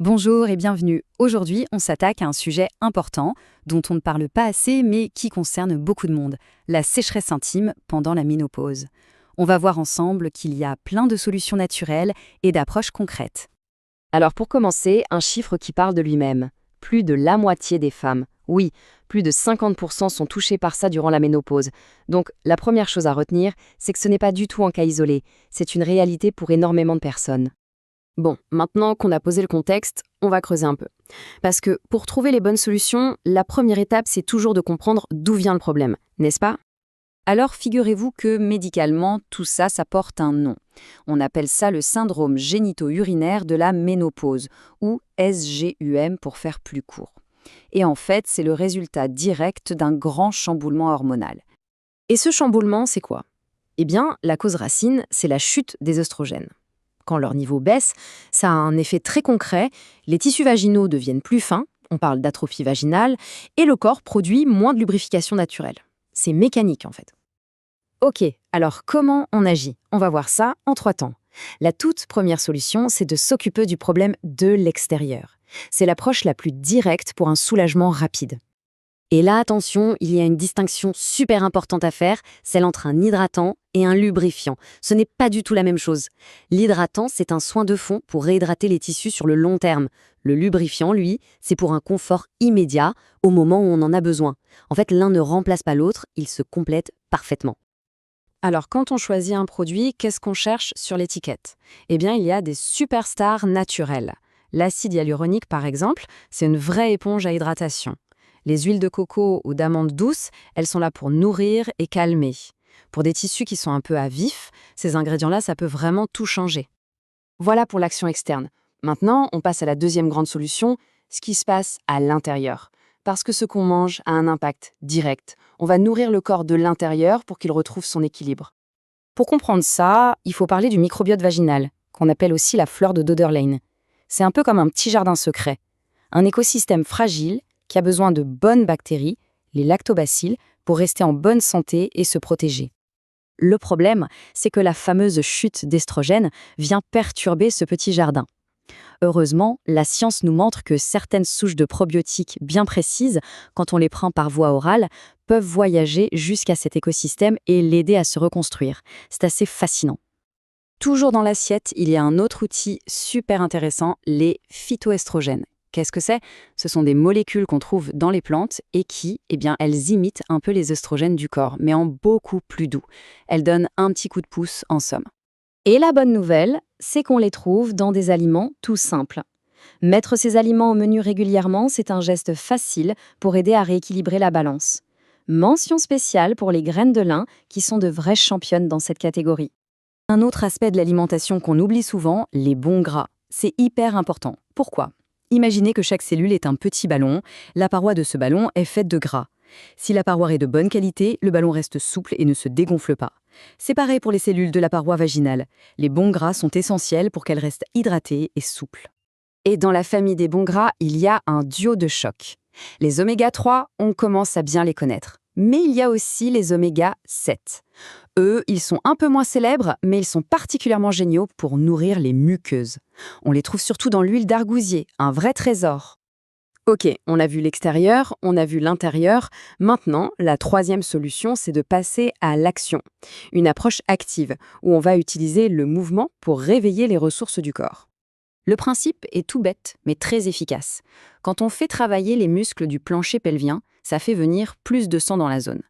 Bonjour et bienvenue. Aujourd'hui, on s'attaque à un sujet important dont on ne parle pas assez mais qui concerne beaucoup de monde, la sécheresse intime pendant la ménopause. On va voir ensemble qu'il y a plein de solutions naturelles et d'approches concrètes. Alors pour commencer, un chiffre qui parle de lui-même. Plus de la moitié des femmes, oui, plus de 50% sont touchées par ça durant la ménopause. Donc la première chose à retenir, c'est que ce n'est pas du tout un cas isolé, c'est une réalité pour énormément de personnes. Bon, maintenant qu'on a posé le contexte, on va creuser un peu. Parce que pour trouver les bonnes solutions, la première étape, c'est toujours de comprendre d'où vient le problème, n'est-ce pas? Alors figurez-vous que médicalement, tout ça, ça porte un nom. On appelle ça le syndrome génito-urinaire de la ménopause, ou SGUM pour faire plus court. Et en fait, c'est le résultat direct d'un grand chamboulement hormonal. Et ce chamboulement, c'est quoi? Eh bien, la cause racine, c'est la chute des œstrogènes. Quand leur niveau baisse, ça a un effet très concret, les tissus vaginaux deviennent plus fins, on parle d'atrophie vaginale, et le corps produit moins de lubrification naturelle. C'est mécanique en fait. Ok, alors comment on agit? On va voir ça en 3 temps. La toute première solution, c'est de s'occuper du problème de l'extérieur. C'est l'approche la plus directe pour un soulagement rapide. Et là, attention, il y a une distinction super importante à faire, celle entre un hydratant et un lubrifiant. Ce n'est pas du tout la même chose. L'hydratant, c'est un soin de fond pour réhydrater les tissus sur le long terme. Le lubrifiant, lui, c'est pour un confort immédiat au moment où on en a besoin. En fait, l'un ne remplace pas l'autre, ils se complètent parfaitement. Alors, quand on choisit un produit, qu'est-ce qu'on cherche sur l'étiquette? Eh bien, il y a des superstars naturelles. L'acide hyaluronique, par exemple, c'est une vraie éponge à hydratation. Les huiles de coco ou d'amandes douces, elles sont là pour nourrir et calmer. Pour des tissus qui sont un peu à vif, ces ingrédients-là, ça peut vraiment tout changer. Voilà pour l'action externe. Maintenant, on passe à la deuxième grande solution, ce qui se passe à l'intérieur. Parce que ce qu'on mange a un impact direct. On va nourrir le corps de l'intérieur pour qu'il retrouve son équilibre. Pour comprendre ça, il faut parler du microbiote vaginal, qu'on appelle aussi la fleur de Doederlein. C'est un peu comme un petit jardin secret. Un écosystème fragile qui a besoin de bonnes bactéries, les lactobacilles, pour rester en bonne santé et se protéger. Le problème, c'est que la fameuse chute d'estrogène vient perturber ce petit jardin. Heureusement, la science nous montre que certaines souches de probiotiques bien précises, quand on les prend par voie orale, peuvent voyager jusqu'à cet écosystème et l'aider à se reconstruire. C'est assez fascinant. Toujours dans l'assiette, il y a un autre outil super intéressant, les phytoestrogènes. Qu'est-ce que c'est? Ce sont des molécules qu'on trouve dans les plantes et qui, elles imitent un peu les œstrogènes du corps, mais en beaucoup plus doux. Elles donnent un petit coup de pouce, en somme. Et la bonne nouvelle, c'est qu'on les trouve dans des aliments tout simples. Mettre ces aliments au menu régulièrement, c'est un geste facile pour aider à rééquilibrer la balance. Mention spéciale pour les graines de lin, qui sont de vraies championnes dans cette catégorie. Un autre aspect de l'alimentation qu'on oublie souvent, les bons gras. C'est hyper important. Pourquoi? Imaginez que chaque cellule est un petit ballon. La paroi de ce ballon est faite de gras. Si la paroi est de bonne qualité, le ballon reste souple et ne se dégonfle pas. C'est pareil pour les cellules de la paroi vaginale. Les bons gras sont essentiels pour qu'elles restent hydratées et souples. Et dans la famille des bons gras, il y a un duo de choc. Les oméga 3, on commence à bien les connaître. Mais il y a aussi les oméga 7. Eux, ils sont un peu moins célèbres, mais ils sont particulièrement géniaux pour nourrir les muqueuses. On les trouve surtout dans l'huile d'argousier, un vrai trésor. Ok, on a vu l'extérieur, on a vu l'intérieur. Maintenant, la troisième solution, c'est de passer à l'action. Une approche active, où on va utiliser le mouvement pour réveiller les ressources du corps. Le principe est tout bête, mais très efficace. Quand on fait travailler les muscles du plancher pelvien, ça fait venir plus de sang dans la zone.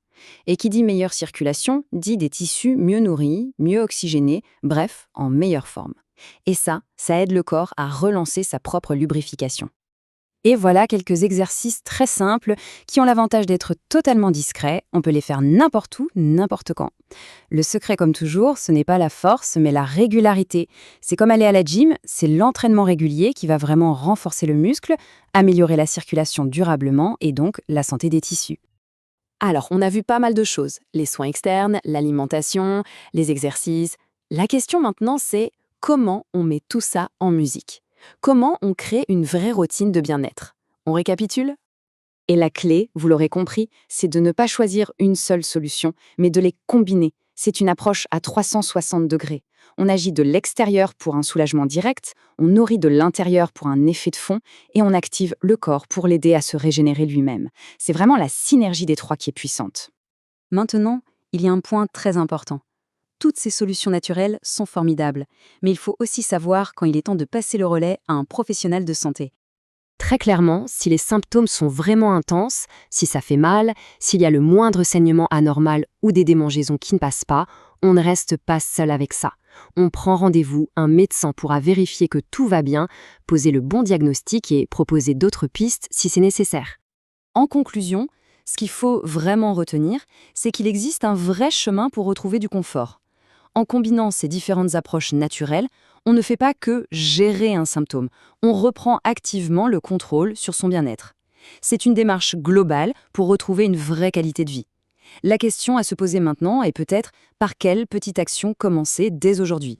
Et qui dit meilleure circulation, dit des tissus mieux nourris, mieux oxygénés, bref, en meilleure forme. Et ça aide le corps à relancer sa propre lubrification. Et voilà quelques exercices très simples qui ont l'avantage d'être totalement discrets. On peut les faire n'importe où, n'importe quand. Le secret, comme toujours, ce n'est pas la force, mais la régularité. C'est comme aller à la gym, c'est l'entraînement régulier qui va vraiment renforcer le muscle, améliorer la circulation durablement et donc la santé des tissus. Alors, on a vu pas mal de choses. Les soins externes, l'alimentation, les exercices. La question maintenant, c'est comment on met tout ça en musique? Comment on crée une vraie routine de bien-être? On récapitule? Et la clé, vous l'aurez compris, c'est de ne pas choisir une seule solution, mais de les combiner. C'est une approche à 360 degrés. On agit de l'extérieur pour un soulagement direct, on nourrit de l'intérieur pour un effet de fond, et on active le corps pour l'aider à se régénérer lui-même. C'est vraiment la synergie des trois qui est puissante. Maintenant, il y a un point très important. Toutes ces solutions naturelles sont formidables, mais il faut aussi savoir quand il est temps de passer le relais à un professionnel de santé. Très clairement, si les symptômes sont vraiment intenses, si ça fait mal, s'il y a le moindre saignement anormal ou des démangeaisons qui ne passent pas, on ne reste pas seul avec ça. On prend rendez-vous, un médecin pourra vérifier que tout va bien, poser le bon diagnostic et proposer d'autres pistes si c'est nécessaire. En conclusion, ce qu'il faut vraiment retenir, c'est qu'il existe un vrai chemin pour retrouver du confort. En combinant ces différentes approches naturelles, on ne fait pas que gérer un symptôme, on reprend activement le contrôle sur son bien-être. C'est une démarche globale pour retrouver une vraie qualité de vie. La question à se poser maintenant est peut-être par quelle petite action commencer dès aujourd'hui.